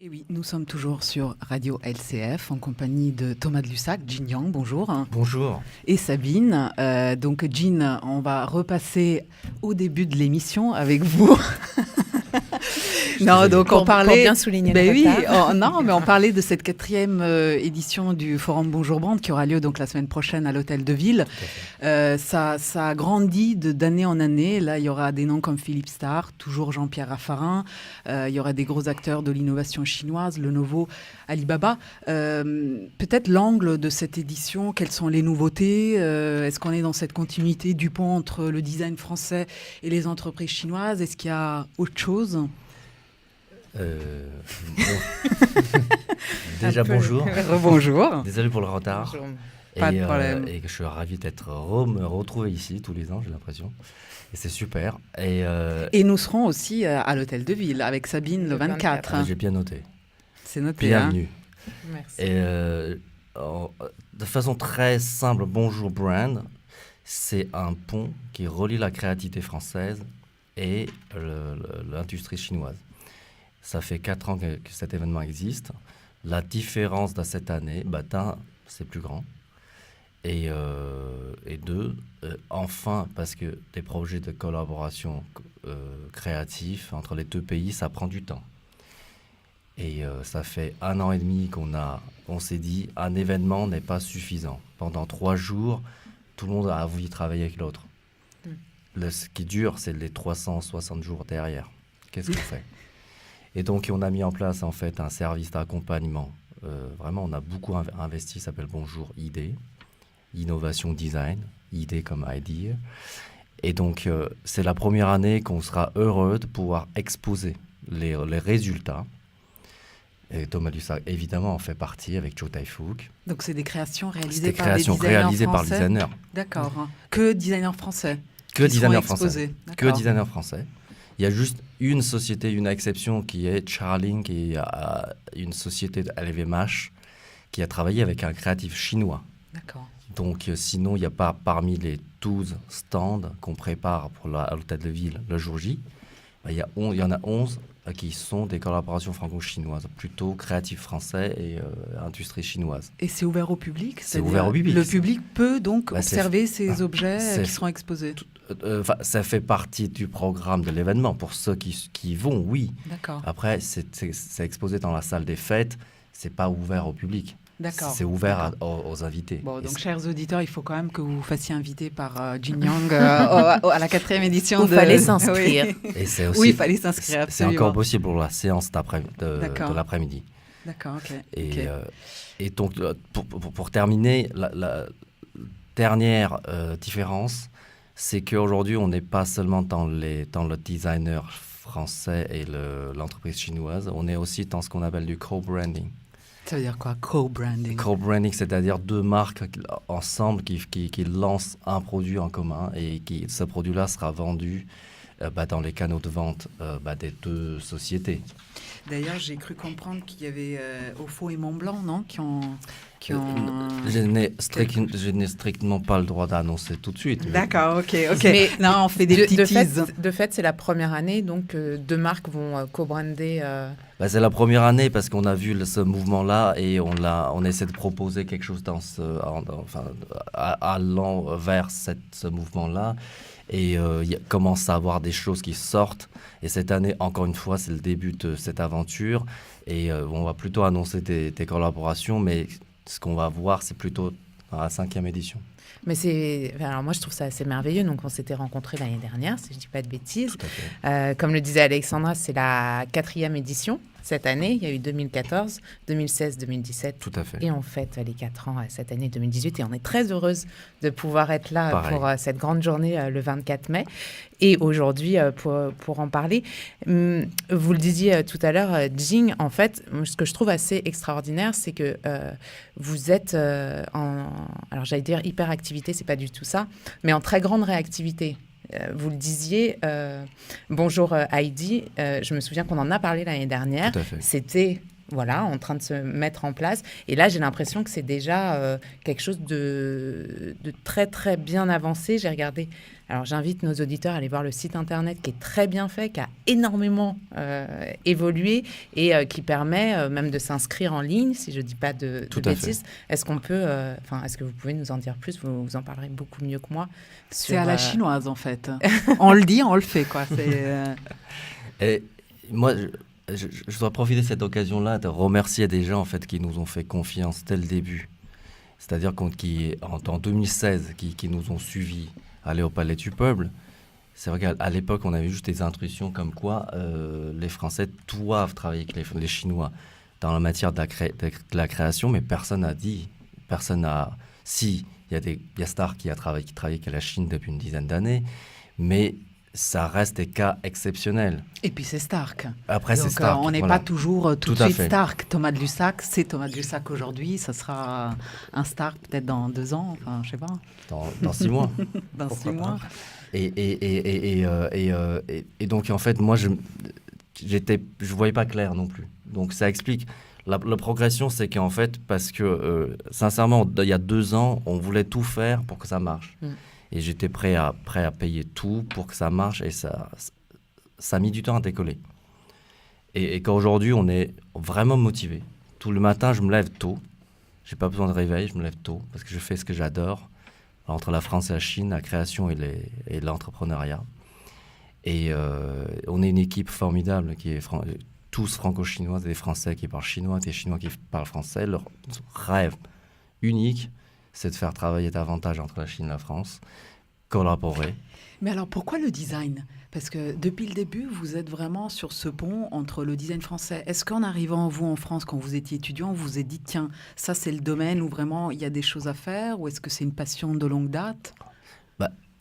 Et oui, nous sommes toujours sur Radio LCF en compagnie de Thomas de Lussac, Jean Yang, bonjour. Bonjour. Et Sabine. Donc Jean, on va repasser au début de l'émission avec vous. Non, donc on parlait... Pour bien souligner le retard. Non, mais on parlait de cette 4e édition du Forum Bonjour Brand qui aura lieu donc la semaine prochaine à l'Hôtel de Ville. Ça a grandi d'année en année. Là, il y aura des noms comme Philippe Starr, toujours Jean-Pierre Raffarin. Il y aura des gros acteurs de l'innovation chinoise, Lenovo, Alibaba. Peut-être l'angle de cette édition, quelles sont les nouveautés? Est-ce qu'on est dans cette continuité du pont entre le design français et les entreprises chinoises? Est-ce qu'il y a autre chose? Déjà bonjour. Bonjour. Désolé pour le retard. Bonjour. Pas de problème. Et que je suis ravi d'être retrouvé ici tous les ans, j'ai l'impression. Et c'est super. Et nous serons aussi à l'Hôtel de Ville avec Sabine le 24. J'ai bien noté. C'est noté. Bienvenue. Merci. Et de façon très simple, Bonjour Brand, c'est un pont qui relie la créativité française et l'industrie chinoise. Ça fait 4 ans que cet événement existe. La différence de cette année, c'est plus grand. Et deux, enfin, parce que des projets de collaboration créatifs entre les deux pays, ça prend du temps. Et ça fait 1 an et demi on s'est dit, un événement n'est pas suffisant. Pendant 3 jours, tout le monde a envie de travailler avec l'autre. Ce qui dure, c'est les 360 jours derrière. Qu'est-ce qu'on fait? Et donc, on a mis en place, en fait, un service d'accompagnement. Vraiment, on a beaucoup investi, ça s'appelle Bonjour ID, Innovation Design, ID comme idea. Et donc, c'est la première année qu'on sera heureux de pouvoir exposer les résultats. Et Thomas Lussac, évidemment, en fait partie avec Chow Tai-Fook. Donc, c'est des créations réalisées des par créations des designers réalisées français. par designers. D'accord. Que designers français. Que designers français. Que D'accord. designers français. Il y a juste une société, une exception qui est Charling, qui est une société de LVMH qui a travaillé avec un créatif chinois. D'accord. Donc sinon, il n'y a pas parmi les 12 stands qu'on prépare pour l'Hôtel de Ville le jour J, il y en a 11 qui sont des collaborations franco-chinoises, plutôt créatifs français et industrie chinoise. Et c'est ouvert au public? C'est ouvert au public. Le public peut donc observer ces objets qui seront exposés? Ça fait partie du programme de l'événement. Pour ceux qui vont, oui. D'accord. Après, c'est exposé dans la salle des fêtes. Ce n'est pas ouvert au public. D'accord. C'est ouvert aux invités. Bon, donc, chers auditeurs, il faut quand même que vous vous fassiez inviter par Jean Yang à la 4e édition. Il fallait s'inscrire. Oui. Et c'est aussi, oui, il fallait s'inscrire, c'est encore possible pour la séance de l'après-midi. D'accord, ok. Et donc, pour terminer, la dernière différence, c'est qu'aujourd'hui, on n'est pas seulement dans le designer français et l'entreprise chinoise, on est aussi dans ce qu'on appelle du co-branding. Ça veut dire quoi, co-branding? Co-branding, c'est-à-dire 2 marques ensemble qui lancent un produit en commun et ce produit-là sera vendu dans les canaux de vente des 2 sociétés. D'ailleurs, j'ai cru comprendre qu'il y avait Ofo et Montblanc, non, qui ont... Je n'ai strictement pas le droit d'annoncer tout de suite. D'accord, ok. Mais non, on fait des petits teases. De fait, c'est la première année, donc 2 marques vont co-brander. C'est la première année parce qu'on a vu ce mouvement-là et on essaie de proposer quelque chose allant vers ce mouvement-là. Et il commence à avoir des choses qui sortent. Et cette année, encore une fois, c'est le début de cette aventure. Et on va plutôt annoncer des collaborations, mais ce qu'on va voir, c'est plutôt dans la 5e édition. Mais alors moi, je trouve ça assez merveilleux. Donc, on s'était rencontrés l'année dernière, si je ne dis pas de bêtises. Tout à fait. Comme le disait Alexandra, c'est la 4e édition. Cette année, il y a eu 2014, 2016, 2017. Tout à fait. Et on fête les 4 ans cette année 2018. Et on est très heureuse de pouvoir être là pour cette grande journée le 24 mai. Et aujourd'hui, pour en parler, vous le disiez tout à l'heure, Jing, en fait, ce que je trouve assez extraordinaire, c'est que vous êtes alors j'allais dire hyperactivité, c'est pas du tout ça, mais en très grande réactivité. Vous le disiez, Bonjour Heidi, je me souviens qu'on en a parlé l'année dernière. Tout à fait. C'était voilà, en train de se mettre en place. Et là, j'ai l'impression que c'est déjà quelque chose de très, très bien avancé. J'ai regardé... Alors, j'invite nos auditeurs à aller voir le site Internet qui est très bien fait, qui a énormément évolué et qui permet même de s'inscrire en ligne, si je ne dis pas de bêtises. Est-ce qu'on peut... est-ce que vous pouvez nous en dire plus? Vous en parlerez beaucoup mieux que moi. C'est à la chinoise, en fait. On le dit, on le fait, quoi. Et moi... Je dois profiter de cette occasion-là de remercier des gens en fait, qui nous ont fait confiance dès le début. C'est-à-dire en 2016, qui nous ont suivis aller au Palais du Peuple. C'est vrai qu'à l'époque, on avait juste des intuitions comme quoi les Français doivent travailler avec les Chinois dans la matière de la création, mais personne n'a dit, Si, il y a Stark qui travaille avec la Chine depuis une dizaine d'années, mais ça reste des cas exceptionnels. Et puis c'est Stark. Après, c'est Stark. On n'est pas toujours tout de suite Stark. Thomas de Lussac, c'est Thomas de Lussac aujourd'hui. Ça sera un Stark peut-être dans 2 ans. Enfin, je sais pas. Dans 6 mois. Dans 6 mois. Et donc, en fait, moi, je voyais pas clair non plus. Donc, ça explique. La progression, c'est qu'en fait, parce que, sincèrement, il y a 2 ans, on voulait tout faire pour que ça marche. Et j'étais prêt à payer tout pour que ça marche et ça a mis du temps à décoller. Et qu'aujourd'hui, on est vraiment motivé. Tout le matin, je me lève tôt. J'ai pas besoin de réveil, je me lève tôt parce que je fais ce que j'adore. Entre la France et la Chine, la création et l'entrepreneuriat. Et on est une équipe formidable qui est tous franco-chinois, des Français qui parlent chinois, des Chinois qui parlent français. Leur rêve unique, c'est de faire travailler davantage entre la Chine et la France, collaborer. Mais alors, pourquoi le design? Parce que depuis le début, vous êtes vraiment sur ce pont entre le design français. Est-ce qu'en arrivant, vous, en France, quand vous étiez étudiant, vous vous êtes dit, tiens, ça, c'est le domaine où vraiment il y a des choses à faire? Ou est-ce que c'est une passion de longue date?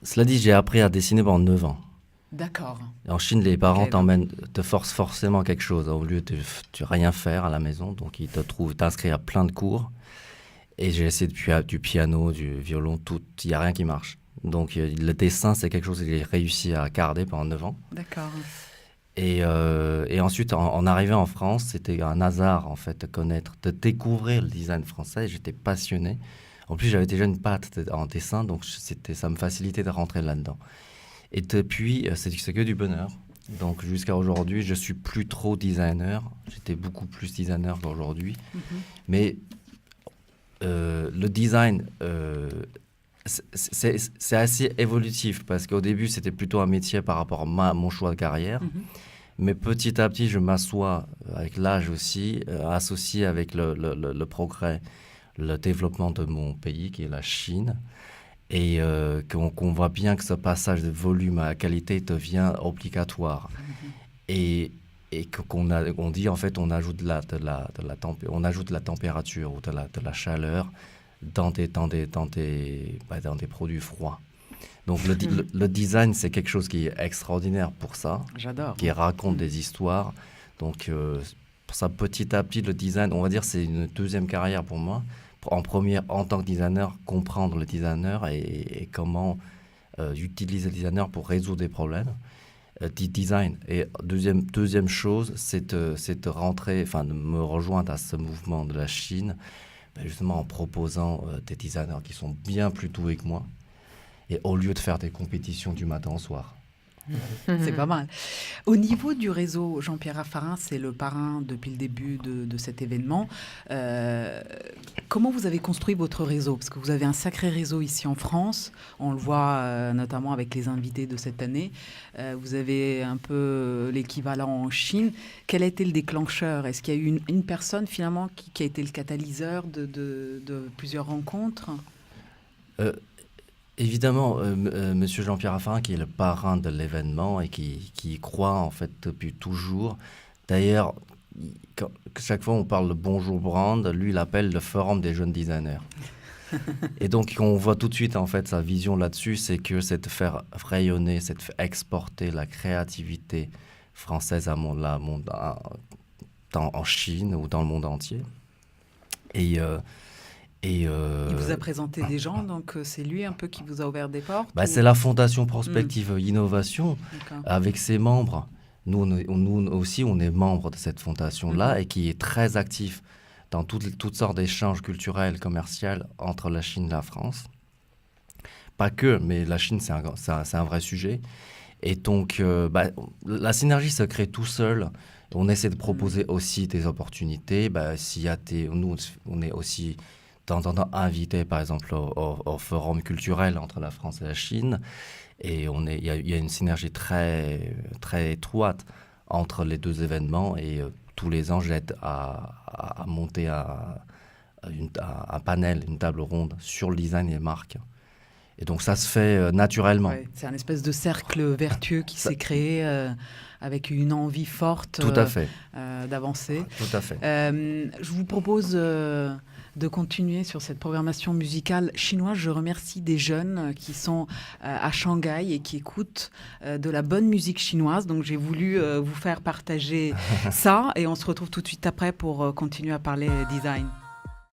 Cela dit, j'ai appris à dessiner pendant 9 ans. D'accord. En Chine, les parents te forcent forcément quelque chose. Au lieu de rien faire à la maison, donc ils t'inscrivent à plein de cours. Et j'ai essayé du piano, du violon, tout. Il n'y a rien qui marche. Donc le dessin, c'est quelque chose que j'ai réussi à garder pendant 9 ans. D'accord. Et ensuite, en arrivant en France, c'était un hasard, en fait, de découvrir le design français. J'étais passionné. En plus, j'avais déjà une patte en dessin, donc ça me facilitait de rentrer là-dedans. Et depuis, c'est que du bonheur. Donc jusqu'à aujourd'hui, je suis plus trop designer. J'étais beaucoup plus designer qu'aujourd'hui. Mais le design, c'est assez évolutif parce qu'au début, c'était plutôt un métier par rapport à mon choix de carrière. Mais petit à petit, je m'assois avec l'âge aussi, associé avec le progrès, le développement de mon pays, qui est la Chine. Et qu'on voit bien que ce passage de volume à qualité devient obligatoire. Et qu'on dit, en fait, on ajoute de la température ou de la chaleur dans des produits froids. Donc le design, c'est quelque chose qui est extraordinaire pour ça. J'adore. Qui raconte des histoires. Donc pour ça, petit à petit, le design, on va dire, c'est une deuxième carrière pour moi. En première, en tant que designer, comprendre le designer et comment utiliser le designer pour résoudre des problèmes. Design. Et deuxième chose, c'est de rentrer, de me rejoindre à ce mouvement de la Chine, justement en proposant des designers qui sont bien plus doués que moi, et au lieu de faire des compétitions du matin au soir. C'est pas mal. Au niveau du réseau, Jean-Pierre Raffarin, c'est le parrain depuis le début de cet événement. Comment vous avez construit votre réseau? Parce que vous avez un sacré réseau ici en France. On le voit notamment avec les invités de cette année. Vous avez un peu l'équivalent en Chine. Quel a été le déclencheur? Est-ce qu'il y a eu une personne finalement qui a été le catalyseur de plusieurs rencontres? Évidemment, Monsieur Jean-Pierre Raffarin, qui est le parrain de l'événement et qui y croit en fait depuis toujours. D'ailleurs, chaque fois on parle de Bonjour Brand, lui il appelle le Forum des jeunes designers. Et donc on voit tout de suite en fait sa vision là-dessus, c'est de faire rayonner, c'est de faire exporter la créativité française en Chine ou dans le monde entier. Il vous a présenté des gens, donc c'est lui un peu qui vous a ouvert des portes? C'est la Fondation Prospective Innovation, avec ses membres. nous aussi, on est membre de cette fondation-là et qui est très actif dans toutes sortes d'échanges culturels, commerciaux entre la Chine et la France. Pas que, mais la Chine, c'est un vrai sujet. Et donc, la synergie se crée tout seul. On essaie de proposer aussi des opportunités. S'il y a nous, on est aussi de temps en temps invités, par exemple, au forum culturel entre la France et la Chine. Et il y a une synergie très, très étroite entre les deux événements. Et tous les ans, j'aide à monter un panel, une table ronde sur le design et marque. Et donc ça se fait naturellement. Ouais, c'est un espèce de cercle vertueux qui s'est créé avec une envie forte d'avancer. Tout à fait. Je vous propose de continuer sur cette programmation musicale chinoise. Je remercie des jeunes qui sont à Shanghai et qui écoutent de la bonne musique chinoise. Donc j'ai voulu vous faire partager ça et on se retrouve tout de suite après pour continuer à parler design.